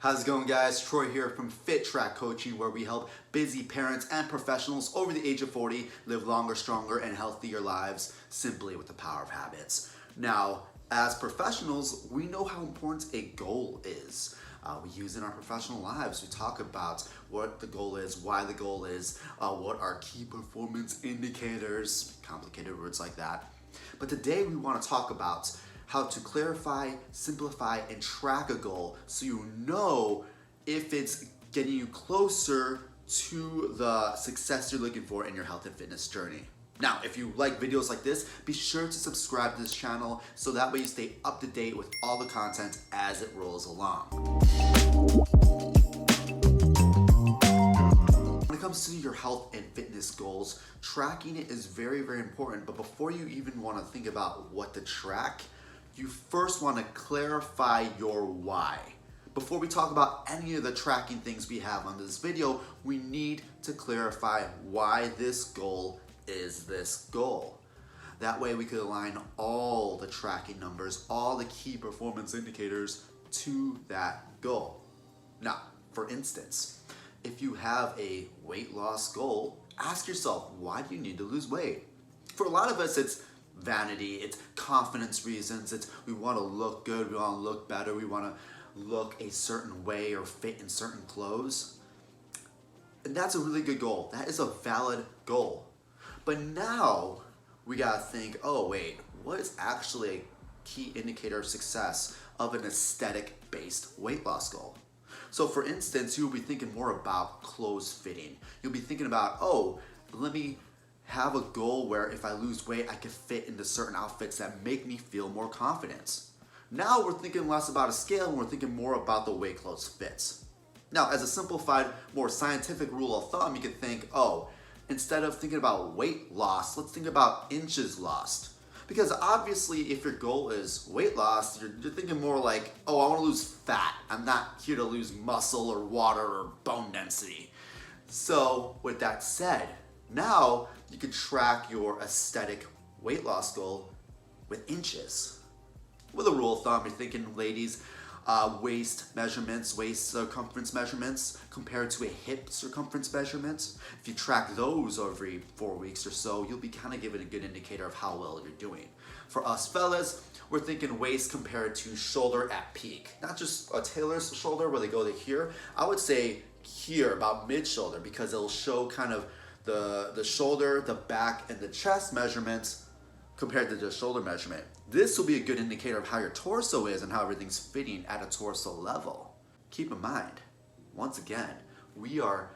How's it going, guys? Troy here from FitTRAC Coaching, where we help busy parents and professionals over the age of 40 live longer, stronger, and healthier lives simply with the power of habits. Now, as professionals, we know how important a goal is. We use it in our professional lives. We talk about what the goal is, why the goal is, what are key performance indicators, complicated words like that. But today we want to talk about how to clarify, simplify, and track a goal so you know if it's getting you closer to the success you're looking for in your health and fitness journey. Now, if you like videos like this, be sure to subscribe to this channel so that way you stay up to date with all the content as it rolls along. When it comes to your health and fitness goals, tracking it is very, very important. But before you even want to think about what to track, you first want to clarify your why. Before we talk about any of the tracking things we have on this video, we need to clarify why this goal is this goal. That way we could align all the tracking numbers, all the key performance indicators to that goal. Now, for instance, if you have a weight loss goal, ask yourself, why do you need to lose weight? For a lot of us, it's vanity, it's confidence reasons, it's we want to look good, we want to look better, we want to look a certain way or fit in certain clothes. And that's a really good goal. That is a valid goal. But now we gotta think, oh wait, what is actually a key indicator of success of an aesthetic-based weight loss goal? So for instance, you'll be thinking more about clothes fitting. You'll be thinking about, oh, let me have a goal where if I lose weight, I can fit into certain outfits that make me feel more confident. Now we're thinking less about a scale and we're thinking more about the way clothes fits. Now, as a simplified, more scientific rule of thumb, you could think, oh, instead of thinking about weight loss, let's think about inches lost. Because obviously, if your goal is weight loss, you're thinking more like, oh, I want to lose fat. I'm not here to lose muscle or water or bone density. So with that said, now you can track your aesthetic weight loss goal with inches. With a rule of thumb, you're thinking, ladies, waist measurements, waist circumference measurements compared to a hip circumference measurement. If you track those every 4 weeks or so, you'll be kind of given a good indicator of how well you're doing. For us fellas, we're thinking waist compared to shoulder at peak. Not just a tailor's shoulder where they go to here. I would say here, about mid-shoulder, because it'll show kind of the shoulder, the back, and the chest measurements compared to the shoulder measurement. This will be a good indicator of how your torso is and how everything's fitting at a torso level. Keep in mind, once again, we are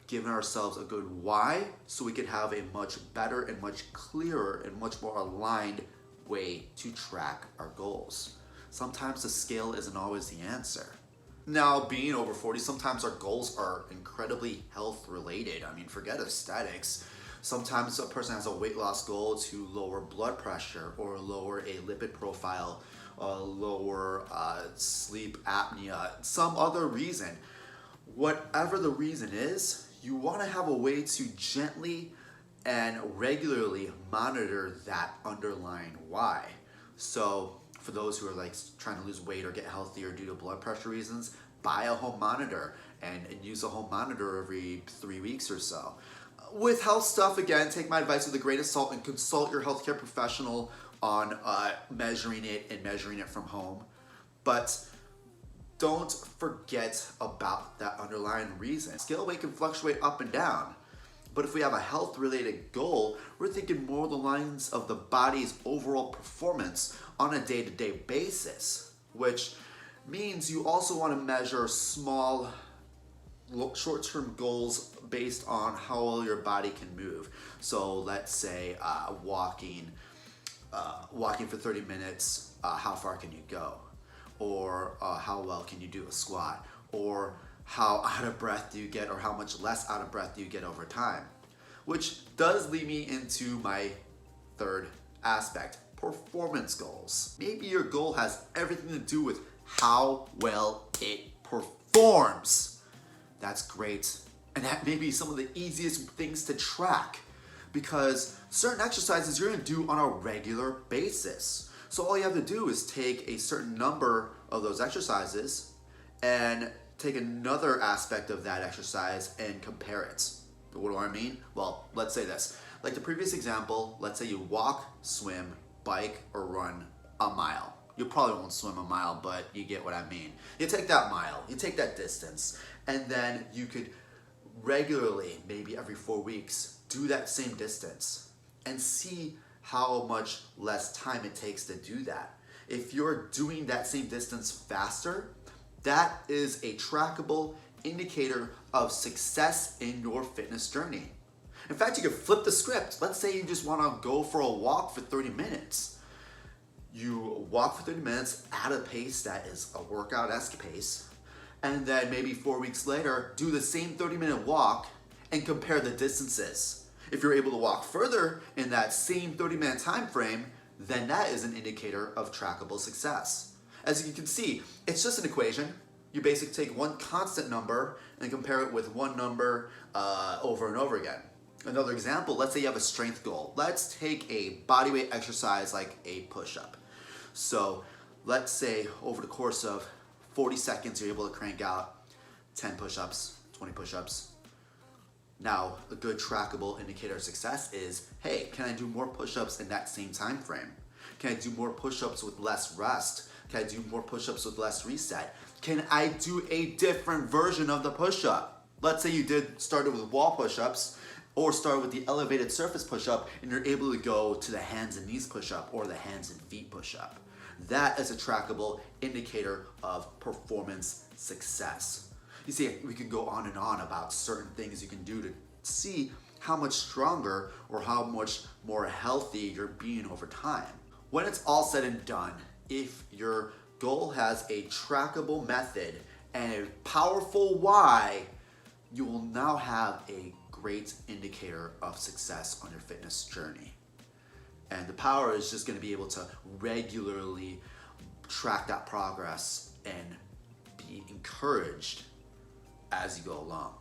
giving ourselves a good why so we could have a much better and much clearer and much more aligned way to track our goals. Sometimes the scale isn't always the answer. Now, being over 40, sometimes our goals are incredibly health related. I mean, forget aesthetics. Sometimes a person has a weight loss goal to lower blood pressure or lower a lipid profile, lower sleep apnea, some other reason. Whatever the reason is, you want to have a way to gently and regularly monitor that underlying why. So for those who are like trying to lose weight or get healthier due to blood pressure reasons, buy a home monitor and use a home monitor every 3 weeks or so. With health stuff, again, take my advice with a grain of salt and consult your healthcare professional on measuring it from home. But don't forget about that underlying reason. Scale weight can fluctuate up and down. But if we have a health-related goal, we're thinking more along the lines of the body's overall performance on a day-to-day basis, which means you also want to measure small, short-term goals based on how well your body can move. So let's say walking for 30 minutes, how far can you go? Or how well can you do a squat? Or how out of breath do you get, or how much less out of breath do you get over time? Which does lead me into my third aspect, performance goals. Maybe your goal has everything to do with how well it performs. That's great. And that may be some of the easiest things to track because certain exercises you're gonna do on a regular basis. So all you have to do is take a certain number of those exercises and take another aspect of that exercise and compare it. What do I mean? Well, let's say this. Like the previous example, let's say you walk, swim, bike, or run a mile. You probably won't swim a mile, but you get what I mean. You take that mile, you take that distance, and then you could regularly, maybe every 4 weeks, do that same distance and see how much less time it takes to do that. If you're doing that same distance faster, that is a trackable indicator of success in your fitness journey. In fact, you could flip the script. Let's say you just want to go for a walk for 30 minutes. You walk for 30 minutes at a pace that is a workout-esque pace, and then maybe 4 weeks later, do the same 30-minute walk and compare the distances. If you're able to walk further in that same 30-minute time frame, then that is an indicator of trackable success. As you can see, it's just an equation. You basically take one constant number and compare it with one number over and over again. Another example, let's say you have a strength goal. Let's take a bodyweight exercise like a push-up. So let's say over the course of 40 seconds, you're able to crank out 10 push-ups, 20 push-ups. Now, a good trackable indicator of success is, hey, can I do more push-ups in that same time frame? Can I do more push-ups with less rest? Can I do more push-ups with less reset? Can I do a different version of the push-up? Let's say you started with wall push-ups or started with the elevated surface push-up and you're able to go to the hands and knees push-up or the hands and feet push-up. That is a trackable indicator of performance success. You see, we could go on and on about certain things you can do to see how much stronger or how much more healthy you're being over time. When it's all said and done, if your goal has a trackable method and a powerful why, you will now have a great indicator of success on your fitness journey. And the power is just going to be able to regularly track that progress and be encouraged as you go along.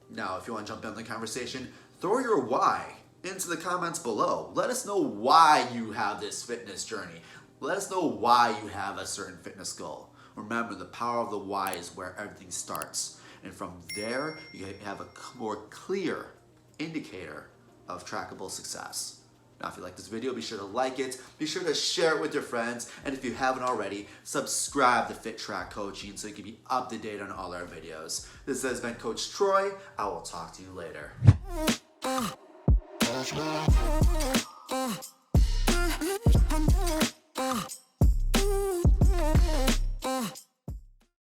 Now, if you want to jump in the conversation, throw your why into the comments below. Let us know why you have this fitness journey. Let us know why you have a certain fitness goal. Remember, the power of the why is where everything starts. And from there, you have a more clear indicator of trackable success. Now, if you like this video, be sure to like it, be sure to share it with your friends, and if you haven't already, subscribe to FitTRAC Coaching so you can be up to date on all our videos. This has been Coach Troy. I will talk to you later.